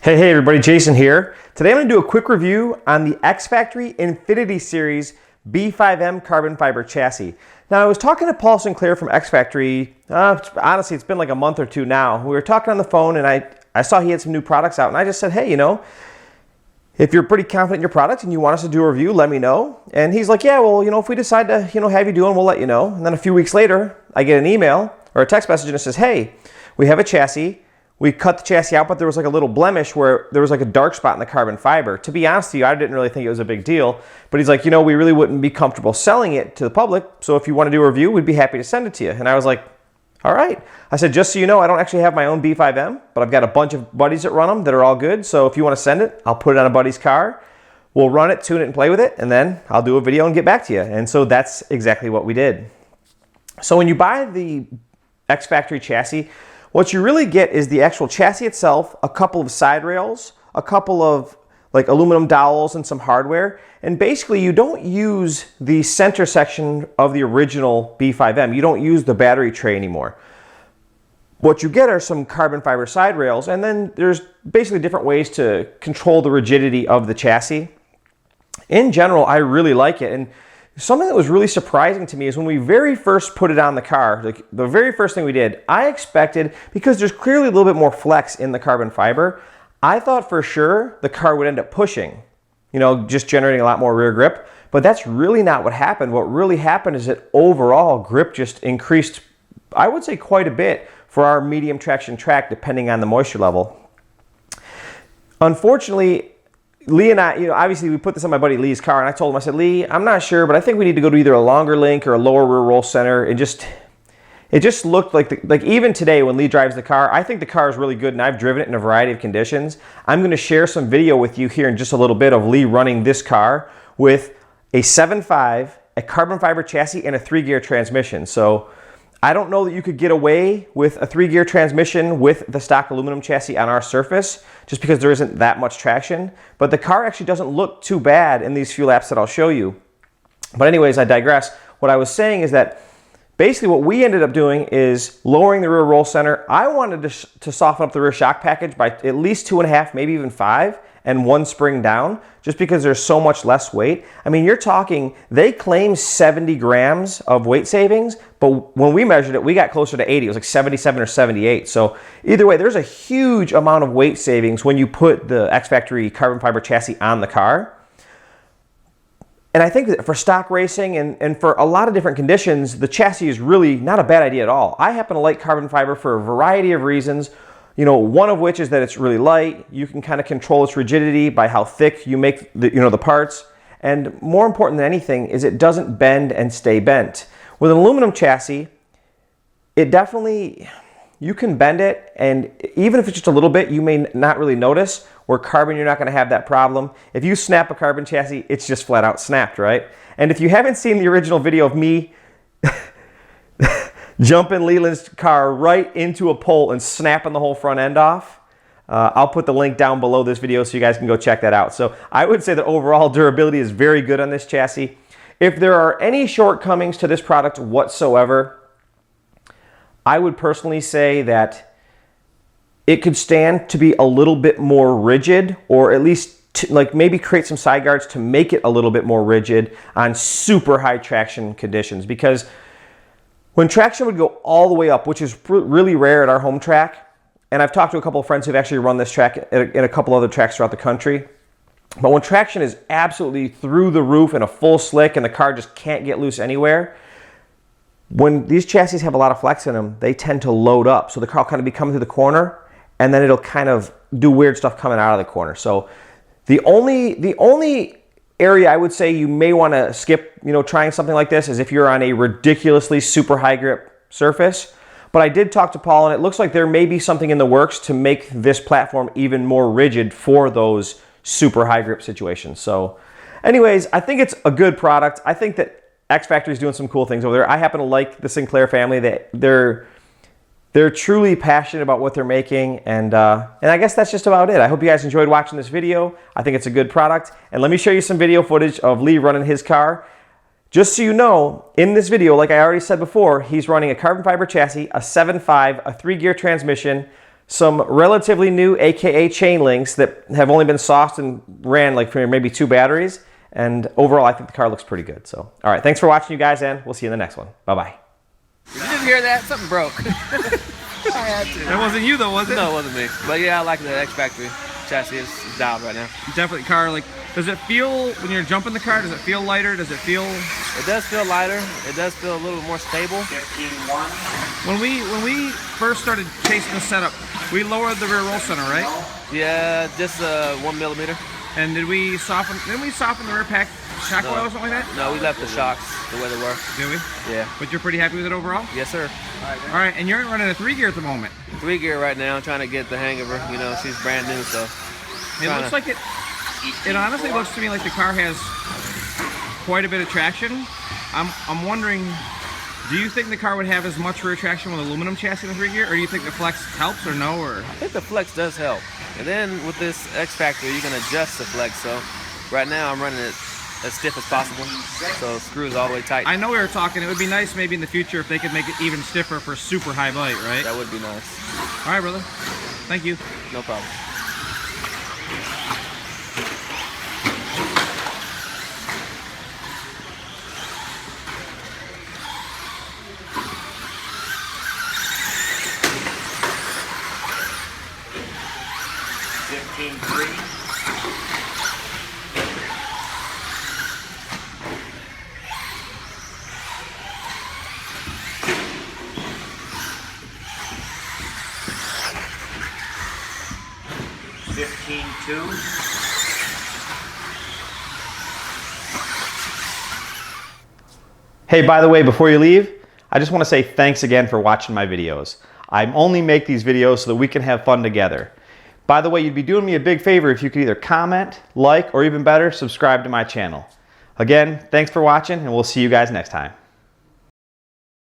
Hey everybody, Jason here. Today I'm going to do a quick review on the Xfactory Infinity Series B5M carbon fiber chassis. Now I was talking to Paul Sinclair from Xfactory, honestly it's been like a month or two now. We were talking on the phone and I saw he had some new products out and I just said, hey, if you're pretty confident in your product and you want us to do a review, let me know. And he's like, yeah, well, if we decide to, have you do one, we'll let you know. And then a few weeks later, I get an email or a text message and it says, hey, we have a chassis. We cut the chassis out, but there was like a little blemish where there was like a dark spot in the carbon fiber. To be honest with you, I didn't really think it was a big deal, but he's like, we really wouldn't be comfortable selling it to the public. So if you want to do a review, we'd be happy to send it to you. And I was like, all right. I said, just so you know, I don't actually have my own B5M, but I've got a bunch of buddies that run them that are all good. So if you want to send it, I'll put it on a buddy's car. We'll run it, tune it, and play with it. And then I'll do a video and get back to you. And so that's exactly what we did. So when you buy the Xfactory chassis, what you really get is the actual chassis itself, a couple of side rails, a couple of like aluminum dowels and some hardware. And basically you don't use the center section of the original B5M. You don't use the battery tray anymore. What you get are some carbon fiber side rails, and then there's basically different ways to control the rigidity of the chassis. In general, I really like it. And something that was really surprising to me is when we very first put it on the car, like the very first thing we did, I expected, because there's clearly a little bit more flex in the carbon fiber, I thought for sure the car would end up pushing, just generating a lot more rear grip. But that's really not what happened. What really happened is that overall grip just increased, I would say quite a bit for our medium traction track, depending on the moisture level. Unfortunately, Lee and I, obviously we put this on my buddy Lee's car, and I told him, I said, Lee, I'm not sure, but I think we need to go to either a longer link or a lower rear roll center. It just looked like even today when Lee drives the car, I think the car is really good, and I've driven it in a variety of conditions. I'm going to share some video with you here in just a little bit of Lee running this car with a 7.5, a carbon fiber chassis, and a 3-gear transmission. So I don't know that you could get away with a 3-gear transmission with the stock aluminum chassis on our surface, just because there isn't that much traction. But the car actually doesn't look too bad in these few laps that I'll show you. But anyways, I digress. What I was saying is that basically what we ended up doing is lowering the rear roll center. I wanted to soften up the rear shock package by at least 2.5, maybe even 5, and 1 spring down, just because there's so much less weight. I mean, you're talking, they claim 70 grams of weight savings, but when we measured it, we got closer to 80. It was like 77 or 78. So either way, there's a huge amount of weight savings when you put the Xfactory carbon fiber chassis on the car. And I think that for stock racing and for a lot of different conditions, the chassis is really not a bad idea at all. I happen to like carbon fiber for a variety of reasons. One of which is that it's really light. You can kind of control its rigidity by how thick you make the parts. And more important than anything is it doesn't bend and stay bent. With an aluminum chassis, it definitely, you can bend it, and even if it's just a little bit, you may not really notice. Where carbon, you're not going to have that problem. If you snap a carbon chassis, it's just flat out snapped, right? And if you haven't seen the original video of me jumping Leland's car right into a pole and snapping the whole front end off, I'll put the link down below this video so you guys can go check that out. So I would say that overall durability is very good on this chassis. If there are any shortcomings to this product whatsoever, I would personally say that it could stand to be a little bit more rigid, or at least maybe create some side guards to make it a little bit more rigid on super high traction conditions. Because when traction would go all the way up, which is really rare at our home track, and I've talked to a couple of friends who've actually run this track in a couple other tracks throughout the country, but when traction is absolutely through the roof in a full slick and the car just can't get loose anywhere, when these chassis have a lot of flex in them, they tend to load up. So the car will kind of be coming through the corner, and then it'll kind of do weird stuff coming out of the corner. So the only area I would say you may want to skip, trying something like this is if you're on a ridiculously super high grip surface. But I did talk to Paul, and it looks like there may be something in the works to make this platform even more rigid for those super high grip situations. So anyways, I think it's a good product. I think that Xfactory is doing some cool things over there. I happen to like the Sinclair family. They're truly passionate about what they're making, and I guess that's just about it. I hope you guys enjoyed watching this video. I think it's a good product, and let me show you some video footage of Lee running his car. Just so you know, in this video, like I already said before, he's running a carbon fiber chassis, a 7.5, a 3-gear transmission, some relatively new AKA chain links that have only been sauced and ran like for maybe 2 batteries. And overall, I think the car looks pretty good. So, all right, thanks for watching, you guys, and we'll see you in the next one. Bye-bye. Did you just hear that? Something broke. I had to. That wasn't you though, was it? No, it wasn't me. But yeah, I like the Xfactory chassis. It's dialed right now. Definitely car, like, does it feel, when you're jumping the car, does it feel lighter? Does it feel? It does feel lighter. It does feel a little more stable. When we first started chasing the setup, we lowered the rear roll center, right? Yeah, just 1 millimeter. And didn't we soften the rear pack shock oil or something like that? No, we left the shocks the way they were. Did we? Yeah. But you're pretty happy with it overall? Yes, sir. All right, and you're running a 3-gear at the moment. 3 gear right now, trying to get the hang of her. You know, she's brand new, so. It looks like it honestly looks to me like the car has quite a bit of traction. I'm wondering, do you think the car would have as much rear traction with aluminum chassis in the 3-gear, or do you think the flex helps, or no? Or I think the flex does help. And then with this Xfactory, you can adjust the flex. So right now I'm running it as stiff as possible, so screws all the way tight. I know we were talking, it would be nice maybe in the future if they could make it even stiffer for super high bite, right? That would be nice. All right, brother. Thank you. No problem. Hey, by the way, before you leave, I just want to say thanks again for watching my videos. I only make these videos so that we can have fun together. By the way, you'd be doing me a big favor if you could either comment, like, or even better, subscribe to my channel. Again, thanks for watching, and we'll see you guys next time.